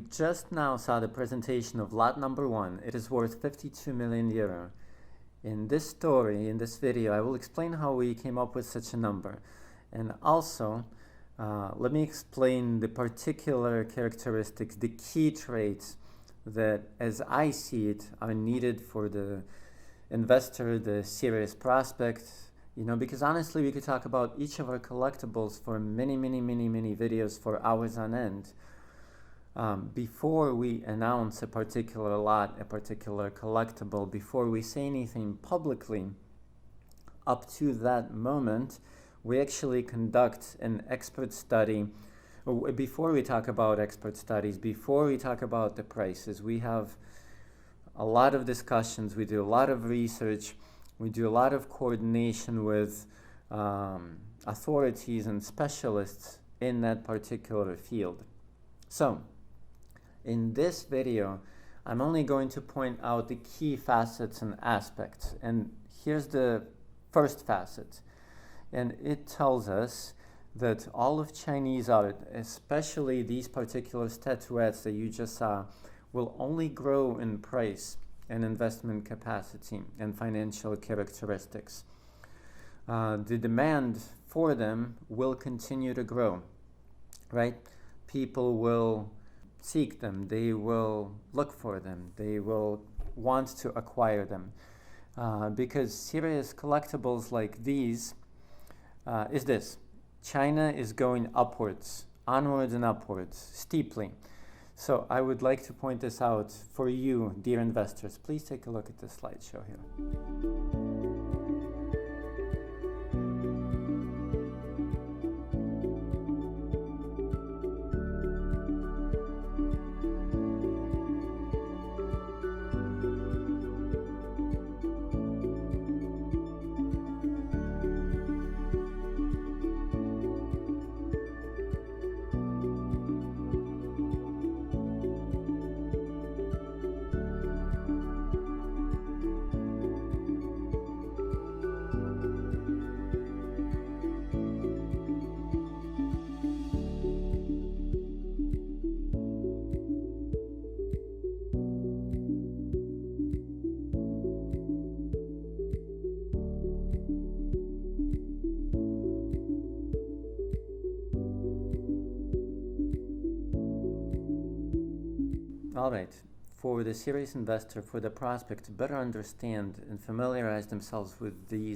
just now saw the presentation of lot number 1. It is worth 52 million euro. In this story, in this video, I will explain how we came up with such a number. And also, let me explain the particular characteristics, the key traits that, as I see it, are needed for the investor, the serious prospect. Because honestly, we could talk about each of our collectibles for many videos for hours on end. Before we announce a particular lot, a particular collectible, before we say anything publicly, up to that moment, we actually conduct an expert study. Before we talk about expert studies, before we talk about the prices, we have a lot of discussions, we do a lot of research, we do a lot of coordination with authorities and specialists in that particular field. So, in this video, I'm only going to point out the key facets and aspects. And here's the first facet. And it tells us that all of Chinese art, especially these particular statuettes that you just saw, will only grow in price and investment capacity and financial characteristics. The demand for them will continue to grow, right? People will seek them, they will look for them, they will want to acquire them. Because serious collectibles like these is this. China is going upwards, onwards and upwards, steeply. So I would like to point this out for you, dear investors. Please take a look at this slideshow here. Alright, for the serious investor, for the prospect to better understand and familiarize themselves with the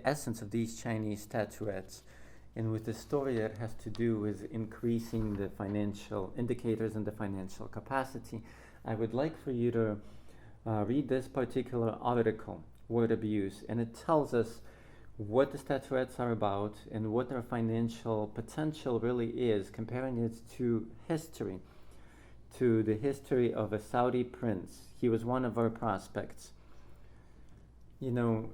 essence of these Chinese statuettes, and with the story that has to do with increasing the financial indicators and the financial capacity, I would like for you to read this particular article, Word Abuse, and it tells us what the statuettes are about and what their financial potential really is, comparing it to history. To the history of a Saudi prince. He was one of our prospects. When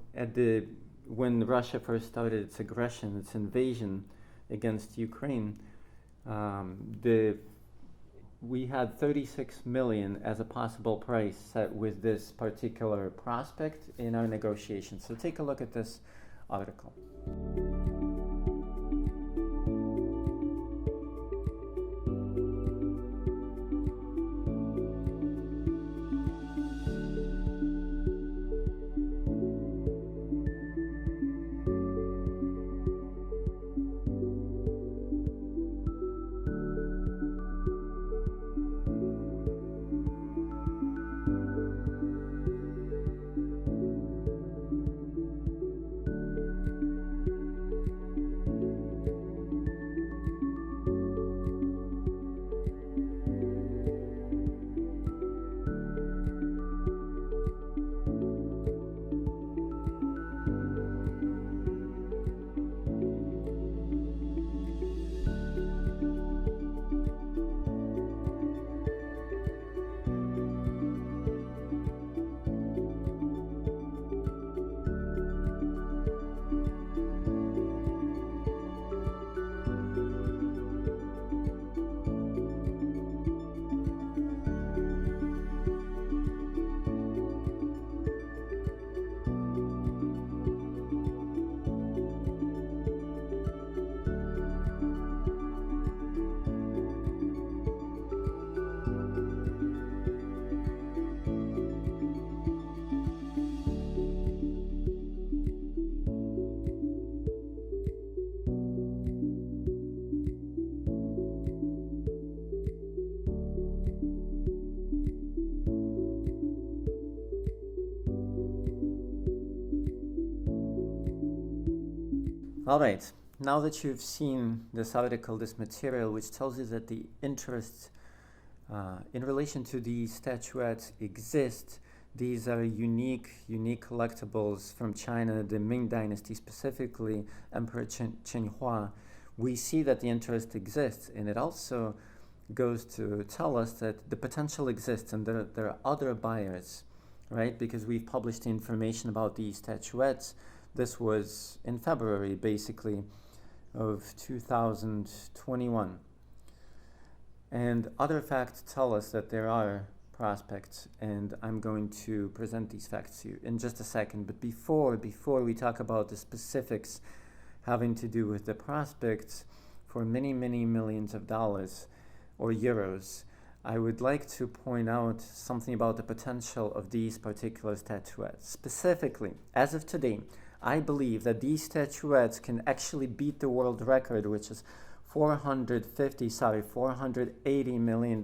Russia first started its aggression, its invasion against Ukraine, we had 36 million as a possible price set with this particular prospect in our negotiations. So take a look at this article. All right, now that you've seen this article, this material, which tells you that the interest in relation to these statuettes exist, these are unique collectibles from China, the Ming Dynasty, specifically Emperor Chenghua. We see that the interest exists, and it also goes to tell us that the potential exists and there are other buyers, right? Because we've published information about these statuettes. This was in February, basically, of 2021. And other facts tell us that there are prospects, and I'm going to present these facts to you in just a second. But before we talk about the specifics having to do with the prospects for many millions of dollars or euros, I would like to point out something about the potential of these particular statuettes. Specifically, as of today, I believe that these statuettes can actually beat the world record, which is $480 million.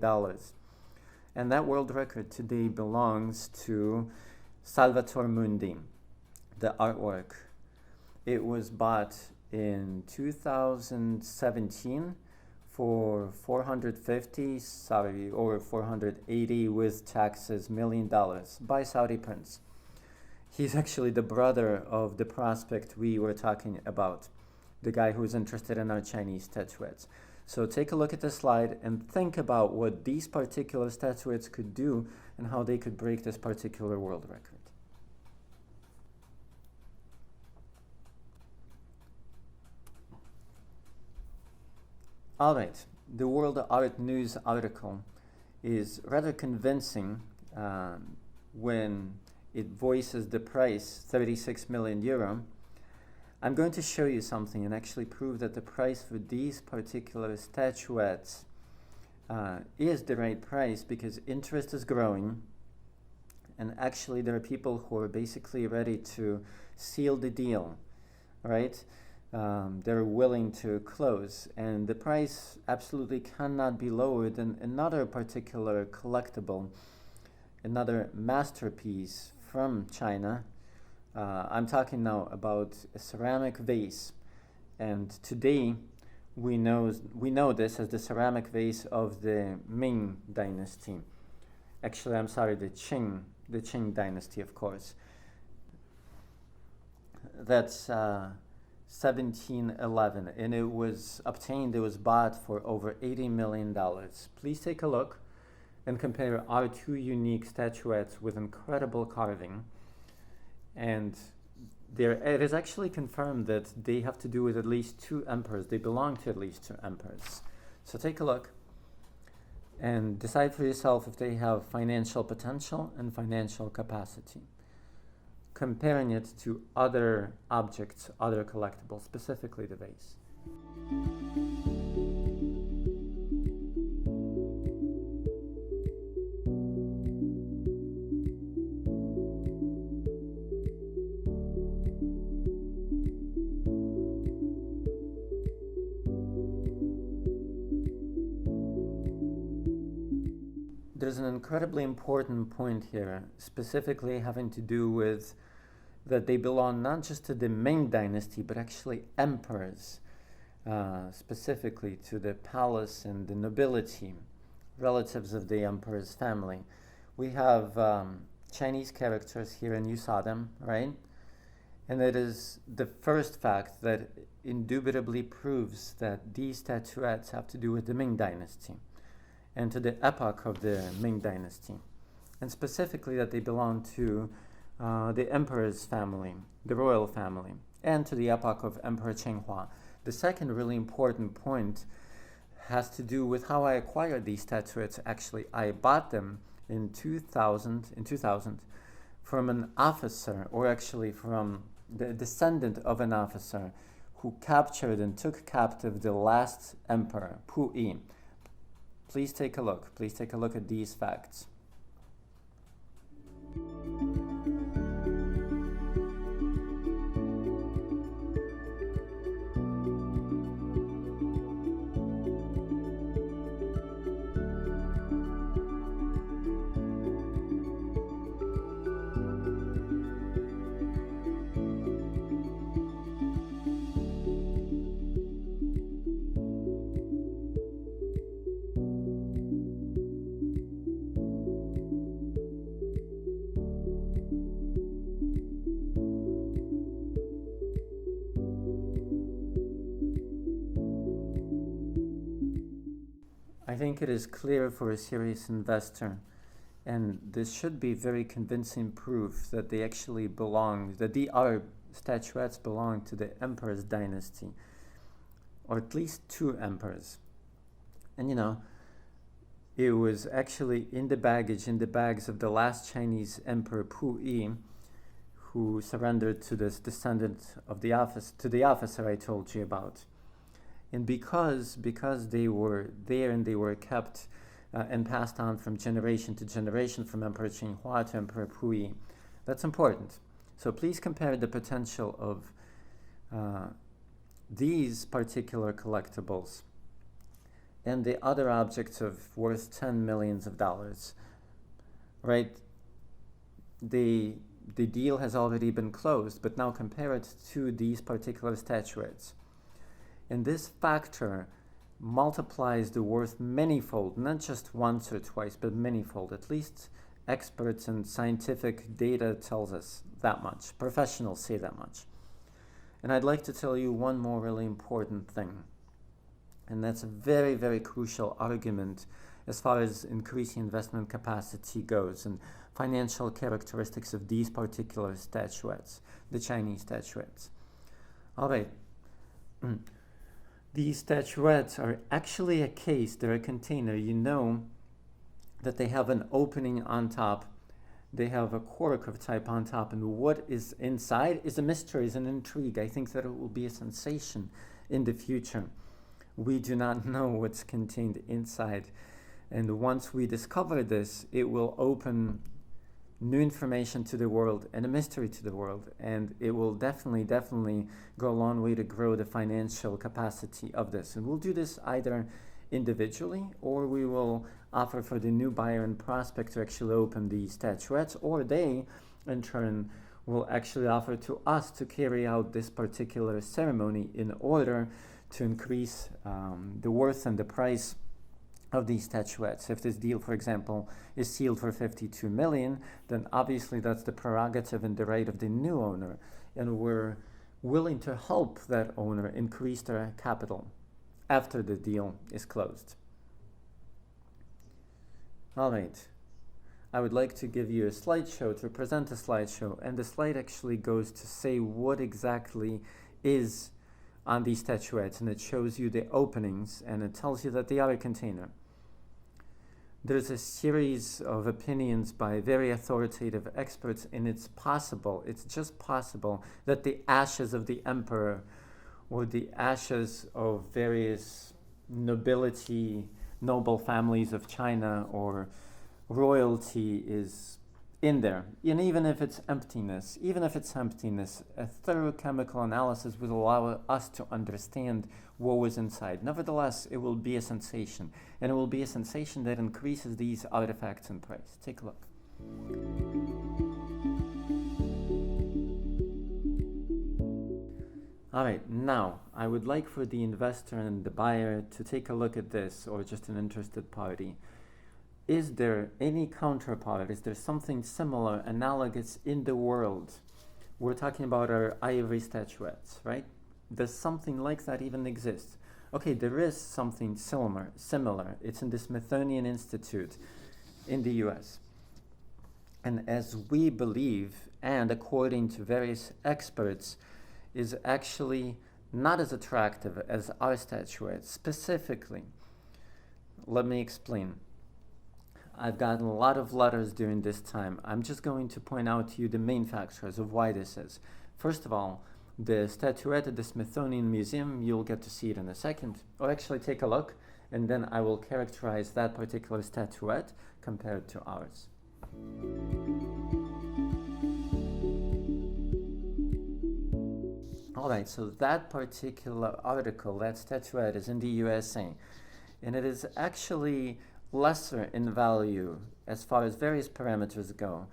And that world record today belongs to Salvator Mundi, the artwork. It was bought in 2017 for $480 with taxes $1 million by Saudi prince. He's actually the brother of the prospect we were talking about, the guy who's interested in our Chinese statuettes. So take a look at the slide and think about what these particular statuettes could do and how they could break this particular world record. All right, the World Art News article is rather convincing when it voices the price, 36 million euro. I'm going to show you something and actually prove that the price for these particular statuettes is the right price, because interest is growing, and actually there are people who are basically ready to seal the deal, right? They're willing to close, and the price absolutely cannot be lower than another particular collectible, another masterpiece from China. I'm talking now about a ceramic vase, and today we know this as the ceramic vase of the Ming Dynasty. Actually, I'm sorry, the Qing Dynasty, of course. That's 1711, and it was bought for over $80 million. Please take a look and compare our two unique statuettes with incredible carving. And it is actually confirmed that they have to do with at least two emperors. They belong to at least two emperors. So take a look and decide for yourself if they have financial potential and financial capacity, comparing it to other objects, other collectibles, specifically the vase. There's an incredibly important point here, specifically having to do with that they belong not just to the Ming Dynasty, but actually emperors, specifically to the palace and the nobility, relatives of the emperor's family. We have Chinese characters here, and you saw them, right? And it is the first fact that indubitably proves that these statuettes have to do with the Ming Dynasty and to the epoch of the Ming Dynasty, and specifically that they belong to the emperor's family, the royal family, and to the epoch of Emperor Chenghua. The second really important point has to do with how I acquired these statuettes. Actually, I bought them in 2000 from an officer, or actually from the descendant of an officer who captured and took captive the last emperor, Puyi. Please take a look. Please take a look at these facts. think it is clear for a serious investor, and this should be very convincing proof that they actually belong, that our statuettes belong to the emperor's dynasty, or at least 2 emperors. And it was actually in the bags of the last Chinese emperor Pu Yi, who surrendered to this descendant of the officer I told you about. And because they were there and they were kept and passed on from generation to generation, from Emperor Chenghua to Emperor Pu Yi, that's important. So please compare the potential of these particular collectibles and the other objects worth $10 million, right? The deal has already been closed, but now compare it to these particular statuettes. And this factor multiplies the worth manyfold, not just once or twice, but manyfold. At least experts and scientific data tells us that much. Professionals say that much. And I'd like to tell you one more really important thing. And that's a very, very crucial argument as far as increasing investment capacity goes and financial characteristics of these particular statuettes, the Chinese statuettes. All right. These statuettes are actually a case, they're a container. You know that they have an opening on top, they have a cork of type on top, and what is inside is a mystery, is an intrigue. I think that it will be a sensation in the future. We do not know what's contained inside, and once we discover this, it will open new information to the world and a mystery to the world, and it will definitely go a long way to grow the financial capacity of this. And we'll do this either individually, or we will offer for the new buyer and prospect to actually open these statuettes, or they in turn will actually offer to us to carry out this particular ceremony in order to increase the worth and the price of these statuettes. If this deal, for example, is sealed for 52 million, then obviously that's the prerogative and the right of the new owner, and we're willing to help that owner increase their capital after the deal is closed. All right, I would like to give you a slideshow, to present a slideshow, and the slide actually goes to say what exactly is on these statuettes, and it shows you the openings, and it tells you that they are a container. There's a series of opinions by very authoritative experts, and it's just possible that the ashes of the emperor or the ashes of various noble families of China or royalty is in there. And even if it's emptiness, a thorough chemical analysis will allow us to understand what was inside. Nevertheless, it will be a sensation, and it will be a sensation that increases these artifacts in price. Take a look. All right, now I would like for the investor and the buyer to take a look at this, or just an interested party. Is there any counterpart? Is there something similar, analogous in the world? We're talking about our ivory statuettes, right? Does something like that even exist? Okay, there is something similar. It's in the Smithsonian Institute in the US. And as we believe, and according to various experts, is actually not as attractive as our statuettes. Specifically, let me explain. I've gotten a lot of letters during this time. I'm just going to point out to you the main factors of why this is. First of all, the statuette at the Smithsonian Museum, you'll get to see it in a second. Or actually take a look, and then I will characterize that particular statuette compared to ours. All right, so that particular article, that statuette, is in the USA, and it is actually lesser in value as far as various parameters go.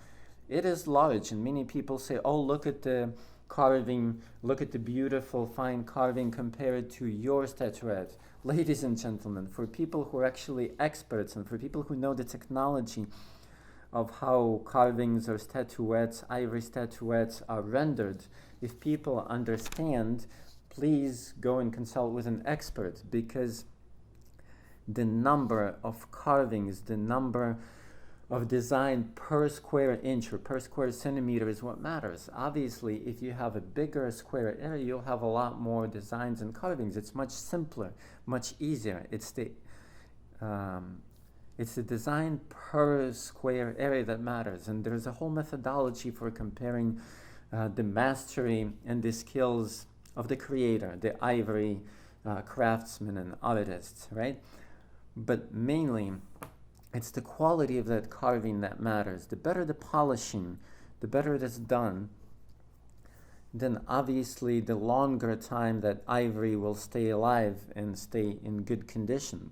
It is large, and many people say, oh, look at the carving, look at the beautiful fine carving compared to your statuette. Ladies and gentlemen, for people who are actually experts and for people who know the technology of how carvings or statuettes, ivory statuettes are rendered, if people understand, please go and consult with an expert, because the number of carvings, the number of design per square inch or per square centimeter is what matters. Obviously, if you have a bigger square area, you'll have a lot more designs and carvings. It's much simpler, much easier. It's the design per square area that matters, and there's a whole methodology for comparing the mastery and the skills of the creator, the ivory craftsman and artists, right? But mainly, it's the quality of that carving that matters. The better the polishing, the better it is done, then obviously the longer time that ivory will stay alive and stay in good condition.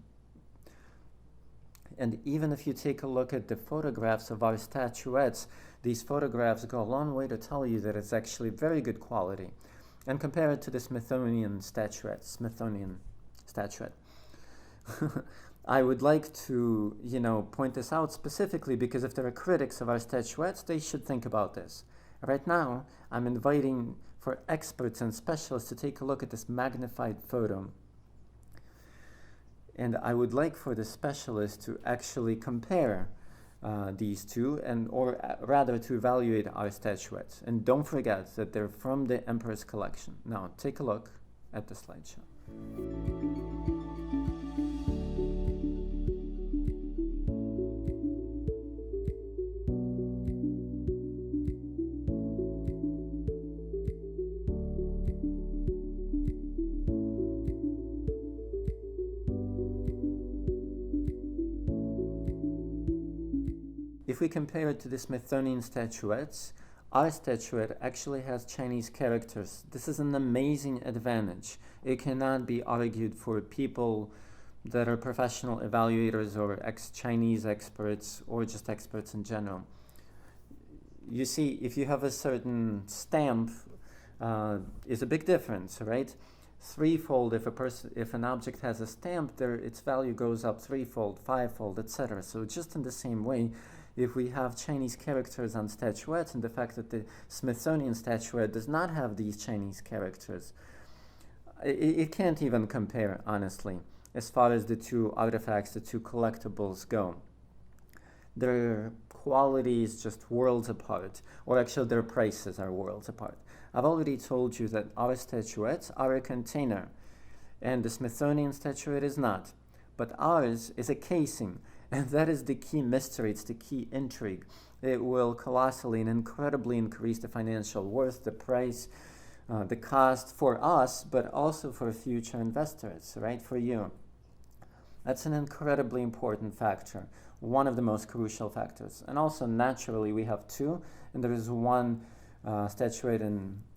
And even if you take a look at the photographs of our statuettes, these photographs go a long way to tell you that it's actually very good quality. And compare it to the Smithsonian statuette. I would like to, point this out specifically because if there are critics of our statuettes, they should think about this. Right now, I'm inviting for experts and specialists to take a look at this magnified photo. And I would like for the specialist to actually compare these two, or rather to evaluate our statuettes. And don't forget that they're from the Emperor's collection. Now, take a look at the slideshow. If we compare it to the Smithsonian statuettes, our statuette actually has Chinese characters. This is an amazing advantage. It cannot be argued for people that are professional evaluators or ex-Chinese experts or just experts in general. You see, if you have a certain stamp, is a big difference, right? Threefold, if an object has a stamp, its value goes up threefold, fivefold, etc. So just in the same way, if we have Chinese characters on statuettes and the fact that the Smithsonian statuette does not have these Chinese characters, it can't even compare, honestly, as far as the two artifacts, the two collectibles go. Their quality is just worlds apart, or actually their prices are worlds apart. I've already told you that our statuettes are a container, and the Smithsonian statuette is not. But ours is a casing, and that is the key mystery, it's the key intrigue. It will colossally and incredibly increase the financial worth, the price, the cost for us, but also for future investors, right, for you. That's an incredibly important factor, one of the most crucial factors. And also, naturally, we have two, and there is one statuette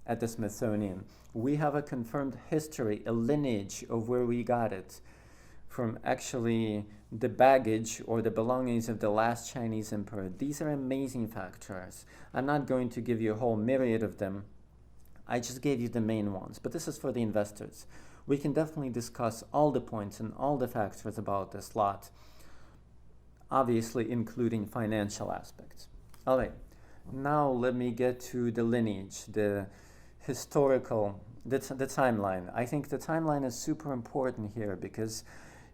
at the Smithsonian. We have a confirmed history, a lineage of where we got it, from actually the baggage or the belongings of the last Chinese emperor. These are amazing factors. I'm not going to give you a whole myriad of them. I just gave you the main ones, but this is for the investors. We can definitely discuss all the points and all the factors about this lot, obviously including financial aspects. All right, now let me get to the lineage, the historical, the timeline. I think the timeline is super important here because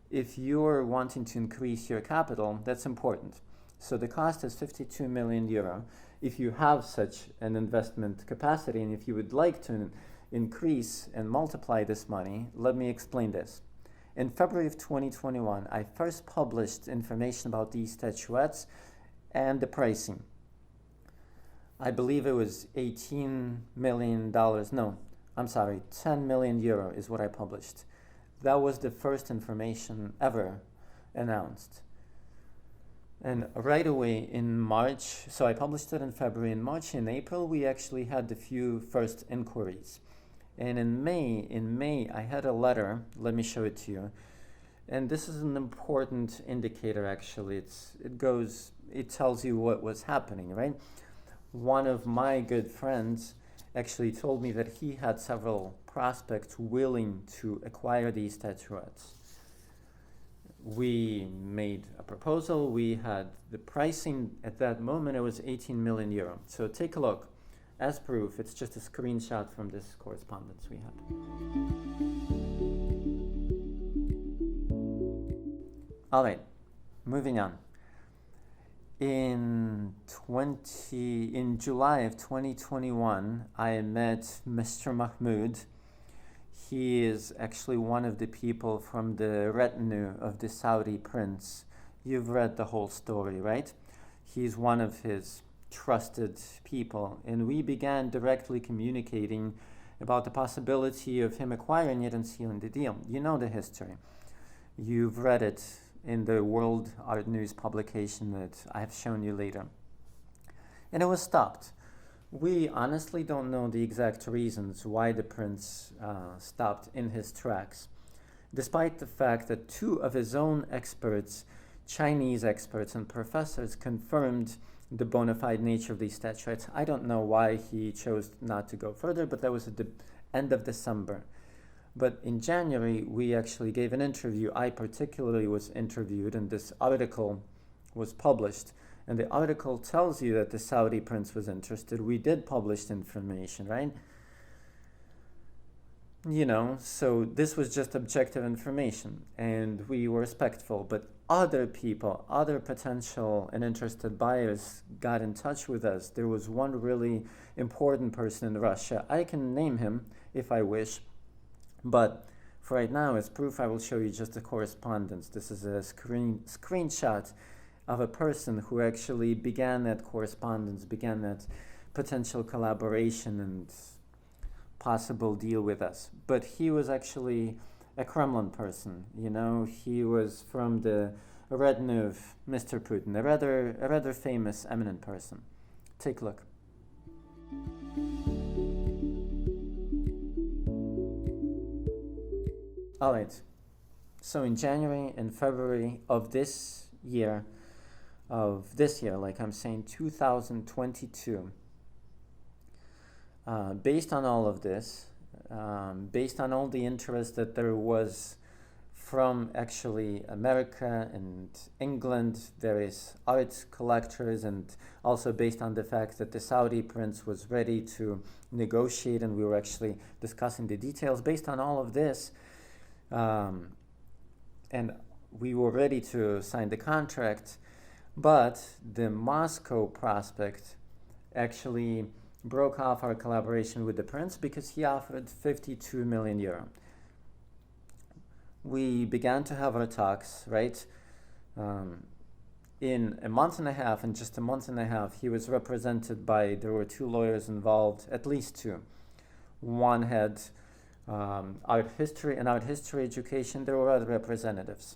if you're wanting to increase your capital, that's important. So the cost is 52 million euro. If you have such an investment capacity and if you would like to increase and multiply this money, let me explain this. In February of 2021, I first published information about these statuettes and the pricing. I believe it was $18 million. No, I'm sorry, 10 million euro is what I published. That was the first information ever announced. And right away in March, so I published it in February. In March and April, we actually had the few first inquiries. And in May, I had a letter. Let me show it to you. And this is an important indicator, actually. It tells you what was happening, right? One of my good friends actually told me that he had several prospects willing to acquire these statuettes. We made a proposal. We had the pricing at that moment. It was 18 million euro. So take a look. As proof, it's just a screenshot from this correspondence we had. All right, moving on. In July of 2021, I met Mr. Mahmoud. He is actually one of the people from the retinue of the Saudi prince. You've read the whole story, right? He's one of his trusted people, and we began directly communicating about the possibility of him acquiring it and sealing the deal. You know the history. You've read it in the World Art News publication that I have shown you later. And it was stopped. We honestly don't know the exact reasons why the prince stopped in his tracks, despite the fact that two of his own experts, Chinese experts and professors, confirmed the bona fide nature of these statuettes. I don't know why he chose not to go further, but that was at the end of December. But in January, we actually gave an interview. I particularly was interviewed, and this article was published. And the article tells you that the Saudi prince was interested. We did publish information, right? You know, so this was just objective information, and we were respectful. But other people, other potential and interested buyers got in touch with us. There was one really important person in Russia. I can name him if I wish, but for right now, as proof, I will show you just the correspondence. This is a screenshot of a person who actually began that correspondence, began that potential collaboration and possible deal with us. But he was actually a Kremlin person, you know. He was from the retinue of Mr. Putin, a rather famous, eminent person. Take a look. All right, so in January and February of this year, like I'm saying, 2022, based on all of this, based on all the interest that there was from actually America and England, various art collectors, and also based on the fact that the Saudi prince was ready to negotiate and we were actually discussing the details, based on all of this, and we were ready to sign the contract, but the Moscow prospect actually broke off our collaboration with the prince because he offered 52 million euro. We began to have our talks, right? In a month and a half, in just a month and a half, he was represented by, there were two lawyers involved, at least two. One had art history education. There were other representatives.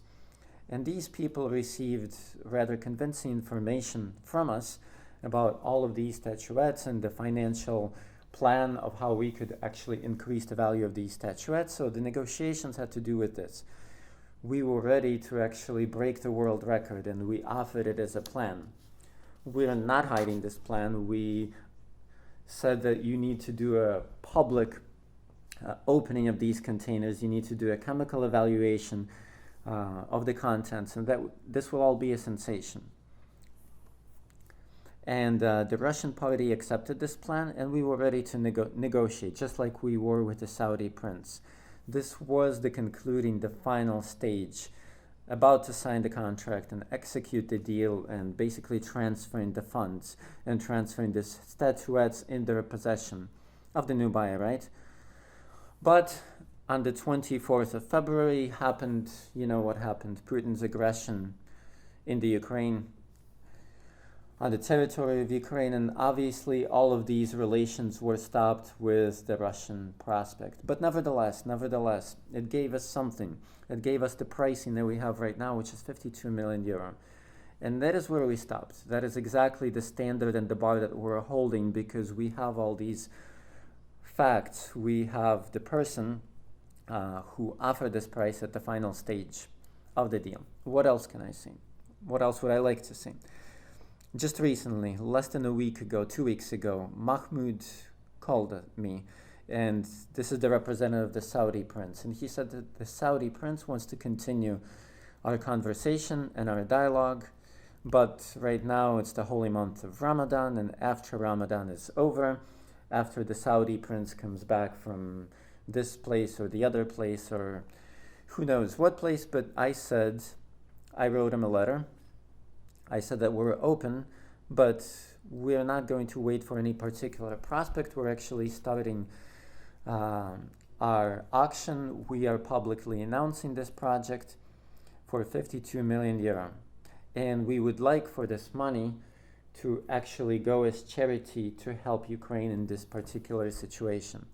And these people received rather convincing information from us about all of these statuettes and the financial plan of how we could actually increase the value of these statuettes. So the negotiations had to do with this. We were ready to actually break the world record, and we offered it as a plan. We are not hiding this plan. We said that you need to do a public opening of these containers. You need to do a chemical evaluation of the contents, and that this will all be a sensation. And the Russian party accepted this plan, and we were ready to negotiate, just like we were with the Saudi prince. This was the concluding, the final stage, about to sign the contract and execute the deal and basically transferring the funds and transferring the statuettes in their possession of the new buyer, right? But on the 24th of February happened, you know what happened, Putin's aggression in the Ukraine, on the territory of Ukraine, and obviously all of these relations were stopped with the Russian prospect. But nevertheless, it gave us something. It gave us the pricing that we have right now, which is 52 million euro. And that is where we stopped. That is exactly the standard and the bar that we're holding, because we have all these facts. We have the person who offered this price at the final stage of the deal. What else can I say? What else would I like to say? Just recently, less than a week ago, 2 weeks ago, Mahmoud called me, and this is the representative of the Saudi prince, and he said that the Saudi prince wants to continue our conversation and our dialogue, but right now it's the holy month of Ramadan, and after Ramadan is over, after the Saudi prince comes back from this place or the other place or who knows what place, but I said I wrote him a letter. I said that we're open, but we're not going to wait for any particular prospect. We're actually starting our auction. We are publicly announcing this project for 52 million euro. And we would like for this money to actually go as charity to help Ukraine in this particular situation.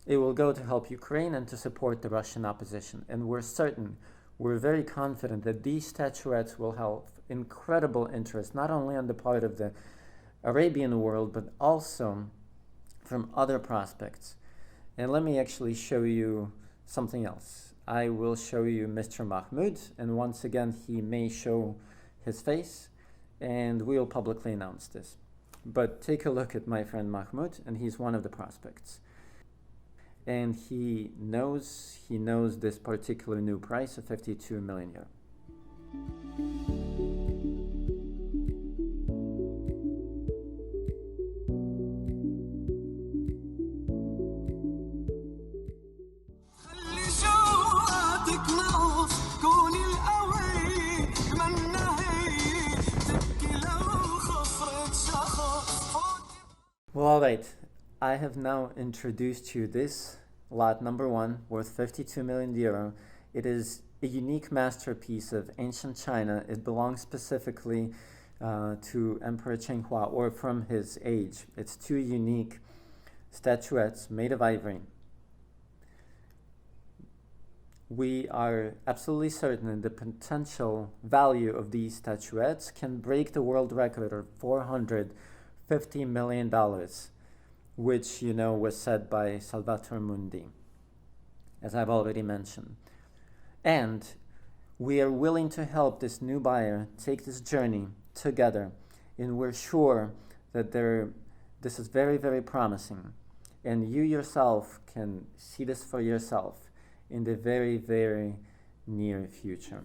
It will go to help Ukraine and to support the Russian opposition. And we're very confident that these statuettes will have incredible interest, not only on the part of the Arabian world, but also from other prospects. And let me actually show you something else. I will show you Mr. Mahmoud, and once again, he may show his face, and we'll publicly announce this. But take a look at my friend Mahmoud, and he's one of the prospects. And he knows this particular new price of 52 million euro. Well, all right, I have now introduced you this lot number 1 worth 52 million euro. It is a unique masterpiece of ancient China. It belongs specifically to Emperor Chenghua, or from his age. It's 2 unique statuettes made of ivory. We are absolutely certain that the potential value of these statuettes can break the world record of $450 million, which, was set by Salvatore Mundi, as I've already mentioned. And we are willing to help this new buyer take this journey together, and we're sure that this is very, very promising, and you yourself can see this for yourself in the very, very near future.